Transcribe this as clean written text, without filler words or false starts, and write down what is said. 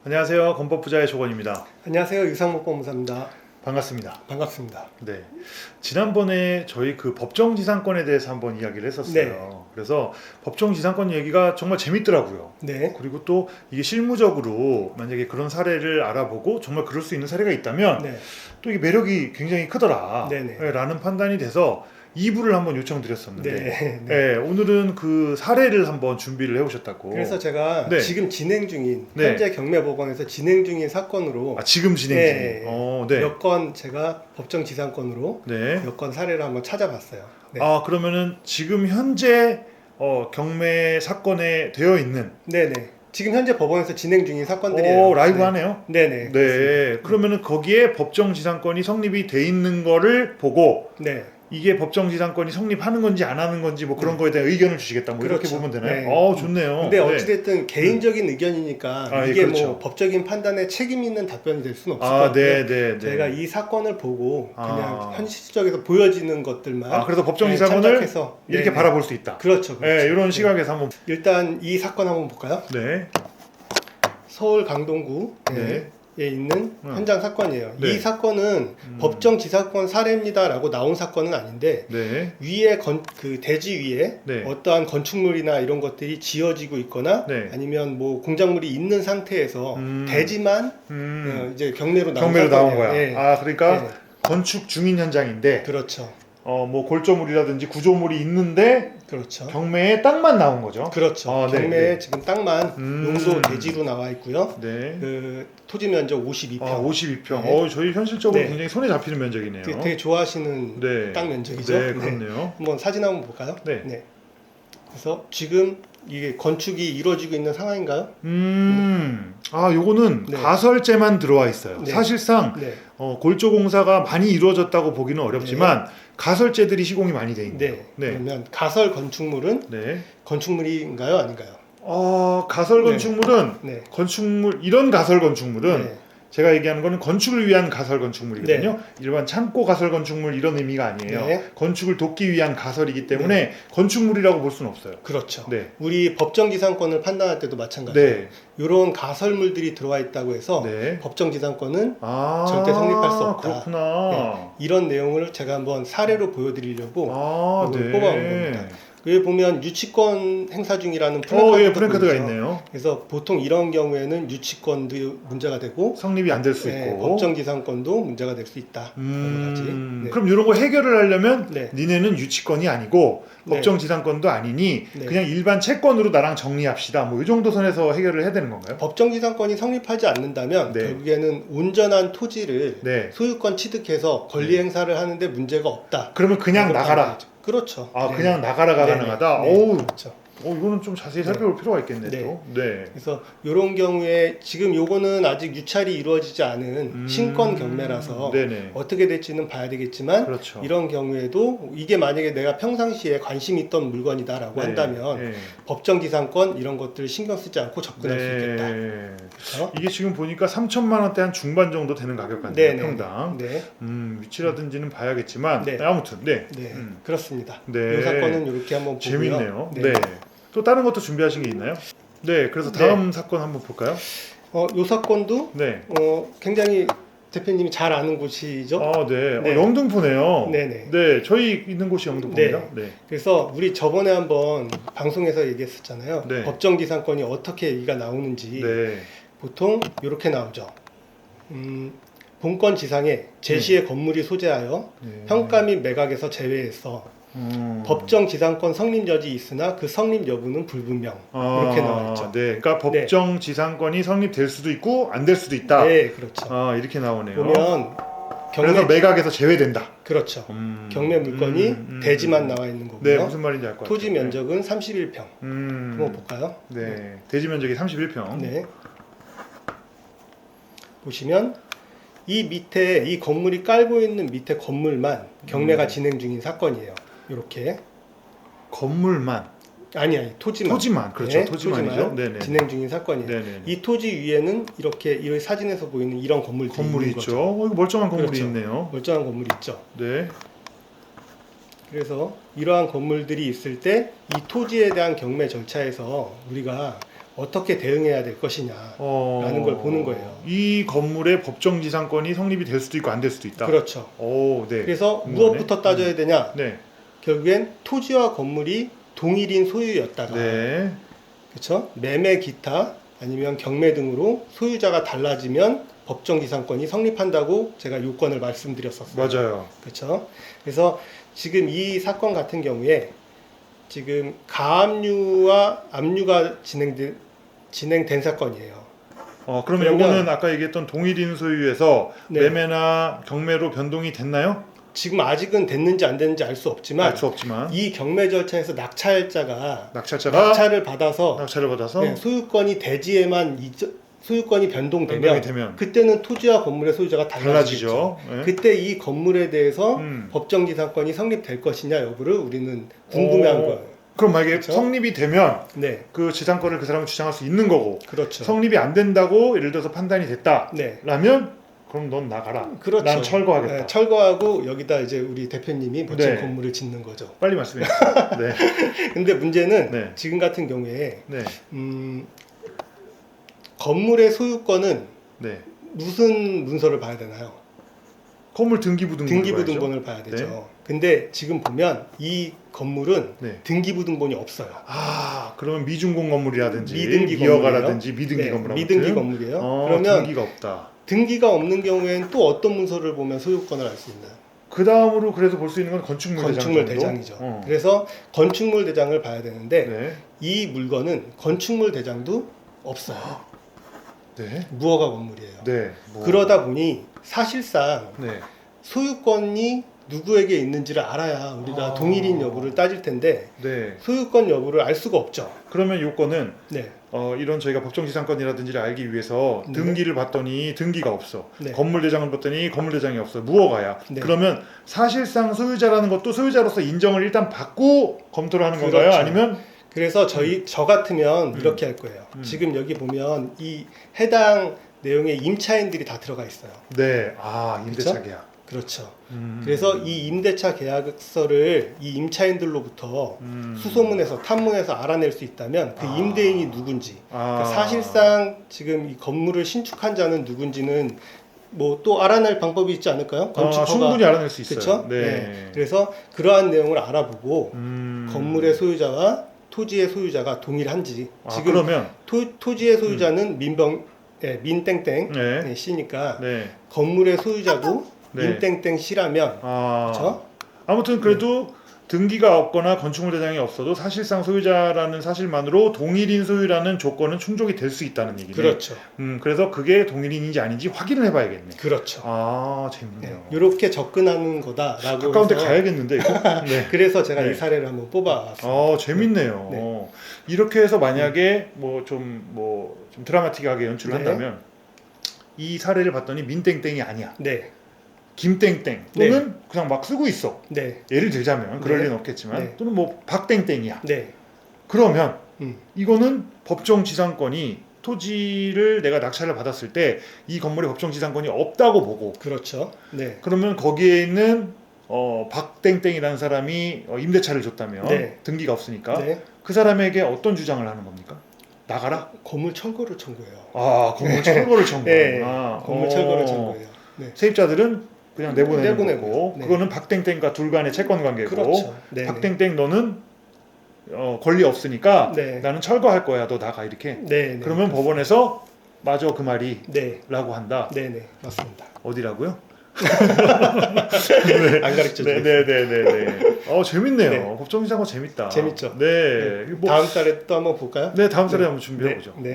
안녕하세요. 건법부자의 조건입니다. 안녕하세요. 유상목 법무사입니다. 반갑습니다. 반갑습니다. 네, 지난번에 저희 그 법정지상권에 대해서 한번 이야기를 했었어요. 네. 그래서 법정지상권 얘기가 정말 재밌더라고요. 네. 그리고 또 이게 실무적으로 만약에 그런 사례를 알아보고 정말 그럴 수 있는 사례가 있다면 네. 또 이게 매력이 굉장히 크더라 네네. 라는 판단이 돼서 2부를 한번 요청드렸었는데 네. 네, 오늘은 그 사례를 한번 준비를 해오셨다고. 그래서 제가 네. 지금 진행 중인 네. 현재 경매법원에서 진행 중인 사건으로 지금 진행 중인 네. 몇 건 제가 법정지상권으로 네. 몇 건 사례를 한번 찾아봤어요. 네. 그러면은 지금 현재 경매 사건에 되어 있는 네네. 지금 현재 법원에서 진행 중인 사건들이에요. 라이브 네. 하네요. 네네. 네. 그러면은 거기에 법정지상권이 성립이 돼 있는 거를 보고 네. 이게 법정지상권이 성립하는 건지 안 하는 건지 뭐 그런 네. 거에 대한 의견을 주시겠다. 뭐 이렇게 그렇죠. 보면 되나요? 네. 좋네요. 근데 네. 어찌됐든 개인적인 의견이니까 예, 이게 그렇죠. 뭐 법적인 판단에 책임 있는 답변이 될 수는 없을 것 같아요. 네. 제가 이 사건을 보고 그냥 아. 현실적에서 보여지는 것들만 그래서 법정지상권을 참작해서 이렇게 네네. 바라볼 수 있다. 그렇죠. 네, 이런 네. 시각에서 한번 일단 이 사건 한번 볼까요? 네. 서울 강동구에 네. 있는 현장 사건이에요. 네. 이 사건은 법정지상권 사례입니다라고 나온 사건은 아닌데 네. 위에 그 대지 위에 네. 어떠한 건축물이나 이런 것들이 지어지고 있거나 네. 아니면 뭐 공작물이 있는 상태에서 음. 대지만 이제 경매로 나온 경매로 나온 사건이에요. 거야. 예. 그러니까 네. 건축 중인 현장인데 그렇죠. 뭐 골조물이라든지 구조물이 있는데 그렇죠. 경매에 땅만 나온 거죠. 그렇죠. 네, 경매에 네. 지금 땅만 용도 대지로 나와 있고요. 네. 그 토지 면적 52평. 52평. 네. 저희 현실적으로 네. 굉장히 손에 잡히는 면적이네요. 되게 좋아하시는 네. 땅 면적이죠. 네, 그렇네요. 한번 사진 한번 볼까요? 네. 그래서 지금 이게 건축이 이루어지고 있는 상황인가요? 요거는 네. 가설재만 들어와 있어요. 네. 사실상 네. 골조공사가 많이 이루어졌다고 보기는 어렵지만 가설재들이 시공이 많이 돼 있네요. 네. 그러면 가설 건축물은 네. 건축물인가요, 아닌가요? 가설 건축물은 네. 이런 가설 건축물은 네. 제가 얘기하는 거는 건축을 위한 가설 건축물이거든요. 네. 일반 창고 가설 건축물 이런 의미가 아니에요. 네. 건축을 돕기 위한 가설이기 때문에 건축물이라고 볼 수는 없어요. 그렇죠. 네. 우리 법정지상권을 판단할 때도 마찬가지예요. 네. 이런 가설물들이 들어와 있다고 해서 네. 법정지상권은 절대 성립할 수 없다. 그렇구나. 이런 내용을 제가 한번 사례로 보여드리려고 이걸 네. 뽑아온 겁니다. 여기 보면 유치권 행사 중이라는 플랜카드가 플랜카드가 있네요. 그래서 보통 이런 경우에는 유치권도 문제가 되고 성립이 안 될 수 있고 법정지상권도 문제가 될 수 있다. 여러 가지. 네. 그럼 이런 거 해결을 하려면 네. 니네는 유치권이 아니고 네. 법정지상권도 아니니 네. 그냥 일반 채권으로 나랑 정리합시다. 뭐 이 정도 선에서 해결을 해야 되는 건가요? 법정지상권이 성립하지 않는다면 네. 결국에는 온전한 토지를 네. 소유권 취득해서 권리 행사를 하는데 문제가 없다. 그러면 그냥 이렇게 나가라. 봐야죠. 그렇죠. 네. 그냥 나가라가 네. 가능하다. 네. 어우, 그렇죠. 이거는 좀 자세히 살펴볼 필요가 있겠네. 네. 또. 네. 그래서 이런 경우에 지금 요거는 아직 유찰이 이루어지지 않은 신권 경매라서 네네. 어떻게 될지는 봐야 되겠지만 그렇죠. 이런 경우에도 이게 만약에 내가 평상시에 관심 있던 물건이다라고 네. 한다면 네. 법정지상권 이런 것들 신경 쓰지 않고 접근할 수 있겠다. 그렇죠? 이게 지금 보니까 3천만 원대 한 중반 정도 되는 가격 같네요. 네네. 평당. 네. 위치라든지는 봐야겠지만 네. 아무튼 네. 네. 그렇습니다. 네. 이 사건은 이렇게 한번 보고요. 재밌네요. 네. 네. 또 다른 것도 준비하신 게 있나요? 네. 그래서 다음 사건 한번 볼까요? 요 사건도 네. 굉장히 대표님이 잘 아는 곳이죠. 네. 네. 영등포네요. 네네. 네. 저희 있는 곳이 영등포입니다. 네. 그래서 우리 저번에 한번 방송에서 얘기했었잖아요. 네. 법정지상권이 어떻게 얘기가 나오는지 네. 보통 이렇게 나오죠. 본권 지상에 제시의 건물이 소재하여 네. 평가 및 매각에서 제외해서 법정지상권 성립 여지 있으나 그 성립 여부는 불분명 이렇게 나와 있죠. 네. 그러니까 법정지상권이 성립될 수도 있고 안 될 수도 있다. 네, 그렇죠. 이렇게 나오네요. 보면 그래서 매각에서 제외된다. 그렇죠. 경매 물건이 대지만 나와 있는 거고요. 네, 무슨 말인지 알 것 같아요. 토지 면적은 31평. 한번 볼까요? 네, 대지 면적이 31평. 네. 보시면 이 밑에 이 건물이 깔고 있는 밑에 건물만 경매가 진행 중인 사건이에요. 이렇게 건물만. 아니 토지만 그렇죠. 네, 토지만이죠. 네네. 진행 중인 사건이에요. 네네. 이 토지 위에는 이렇게 이 사진에서 보이는 이런 건물이 있죠. 거죠. 이거 멀쩡한 건물이 그렇죠. 있네요. 멀쩡한 건물이 있죠. 네. 그래서 이러한 건물들이 있을 때 이 토지에 대한 경매 절차에서 우리가 어떻게 대응해야 될 것이냐라는 걸 보는 거예요. 이 건물의 법정 지상권이 성립이 될 수도 있고 안 될 수도 있다. 그렇죠. 오, 네. 그래서 궁금하네. 무엇부터 따져야 되냐? 네. 결국엔 토지와 건물이 동일인 소유였다가 네. 그렇죠? 매매 기타 아니면 경매 등으로 소유자가 달라지면 법정 지상권이 성립한다고 제가 요건을 말씀드렸었어요. 맞아요. 그렇죠? 그래서 지금 이 사건 같은 경우에 지금 가압류와 압류가 진행된 사건이에요. 그러면 요거는 아까 얘기했던 동일인 소유에서 네. 매매나 경매로 변동이 됐나요? 지금 아직은 됐는지 안 됐는지 알 수 없지만 알 수 없지만 이 경매 절차에서 낙찰자가 낙찰자가 낙찰을 받아서 낙찰을 받아서 네, 소유권이 대지에만 소유권이 변동되면 변동이 되면 그때는 토지와 건물의 소유자가 달라지죠. 달라지죠. 네. 그때 이 건물에 대해서 음. 법정 지상권이 성립될 것이냐 여부를 우리는 궁금해한 거예요. 그럼 만약에 그렇죠? 성립이 되면 네, 그 지상권을 그 사람은 주장할 수 있는 거고 그렇죠. 성립이 안 된다고 예를 들어서 판단이 됐다. 네, 라면 그럼 넌 나가라. 그렇죠. 난 철거하겠다. 네, 철거하고 여기다 이제 우리 대표님이 멋진 네. 건물을 짓는 거죠. 빨리 말씀해 주세요. 네. 근데 문제는 네. 지금 같은 경우에 네. 건물의 소유권은 네. 무슨 문서를 봐야 되나요? 건물 등기부등본 등기부등본을 봐야 되죠. 네. 근데 지금 보면 이 건물은 네. 등기부등본이 없어요. 그러면 미준공 건물이라든지 미등기 미허가라든지 미등기 네, 건물 미등기 건물이에요. 그러면 등기가 없다. 등기가 없는 경우에는 또 어떤 문서를 보면 소유권을 알 수 있나요? 그 다음으로 그래서 볼 수 있는 건 건축물, 건축물 대장 정도? 대장이죠. 그래서 건축물 대장을 봐야 되는데 네. 이 물건은 건축물 대장도 없어요. 네. 무허가 건물이에요. 네. 그러다 보니 사실상 네. 소유권이 누구에게 있는지를 알아야 우리가 동일인 여부를 따질 텐데 네. 소유권 여부를 알 수가 없죠. 그러면 요건은 네, 이런 저희가 법정지상권이라든지를 알기 위해서 네. 등기를 봤더니 등기가 없어. 네. 건물대장을 봤더니 건물대장이 없어. 무허가야. 네. 그러면 사실상 소유자라는 것도 소유자로서 인정을 일단 받고 검토를 하는 건가요? 그렇죠. 아니면 그래서 저 같으면 이렇게 할 거예요. 지금 여기 보면 이 해당 내용에 임차인들이 다 들어가 있어요. 네. 임대차 그렇죠? 계약. 그렇죠. 그래서 이 임대차 계약서를 이 임차인들로부터 수소문해서 탐문해서 알아낼 수 있다면 그 임대인이 누군지 그러니까 사실상 지금 이 건물을 신축한 자는 누군지는 뭐 또 알아낼 방법이 있지 않을까요? 건축허가 충분히 알아낼 수 있어요. 그렇죠? 네. 네. 그래서 그러한 내용을 알아보고 건물의 소유자와 토지의 소유자가 동일한지 지금 그러면 토지의 소유자는 민땡땡 네. 씨니까 네. 건물의 소유자도 네. 민땡땡 씨라면 그렇죠? 아무튼 그래도 등기가 없거나 건축물 대장이 없어도 사실상 소유자라는 사실만으로 동일인 소유라는 조건은 충족이 될 수 있다는 얘기네. 그렇죠. 그래서 그게 동일인인지 아닌지 확인을 해봐야겠네. 그렇죠. 재밌네요. 이렇게 접근하는 거다라고 가까운 데 해서 가야겠는데 이거? 네. 그래서 제가 네. 이 사례를 한번 뽑아왔습니다. 재밌네요. 네. 이렇게 해서 만약에 좀 드라마틱하게 연출을 네. 한다면 이 사례를 봤더니 민땡땡이 아니야. 네, 김땡땡 또는 그냥 막 쓰고 있어. 네, 예를 들자면 그럴 네. 리는 없겠지만 네. 또는 뭐 박땡땡이야. 네, 그러면 음, 이거는 법정 지상권이 토지를 내가 낙찰을 받았을 때 이 건물의 법정 지상권이 없다고 보고 그렇죠. 네, 그러면 거기에 있는 박땡땡이라는 사람이 임대차를 줬다면 네. 등기가 없으니까 네. 그 사람에게 어떤 주장을 하는 겁니까? 나가라? 건물 철거를 청구해요. 건물 철거를 청구하구나. 네, 건물 철거를 청구해요. 네, 세입자들은 그냥 내보내는 내보내고. 거고 네. 그거는 박땡땡과 둘 간의 채권 관계고 그렇죠. 네, 박땡땡 너는 권리 없으니까 네. 나는 철거할 거야. 너 나가 이렇게. 네, 네. 그러면 법원에서 맞아 그 말이 네, 라고 한다. 네, 네, 맞습니다. 어디라고요? 안 가르쳐 드릴게요. 네네네네. 재밌네요. 네. 법정지상권 재밌다. 재밌죠? 네. 다음 달에 또 한번 볼까요? 네, 다음 달에 네. 한번 준비해 보죠. 네.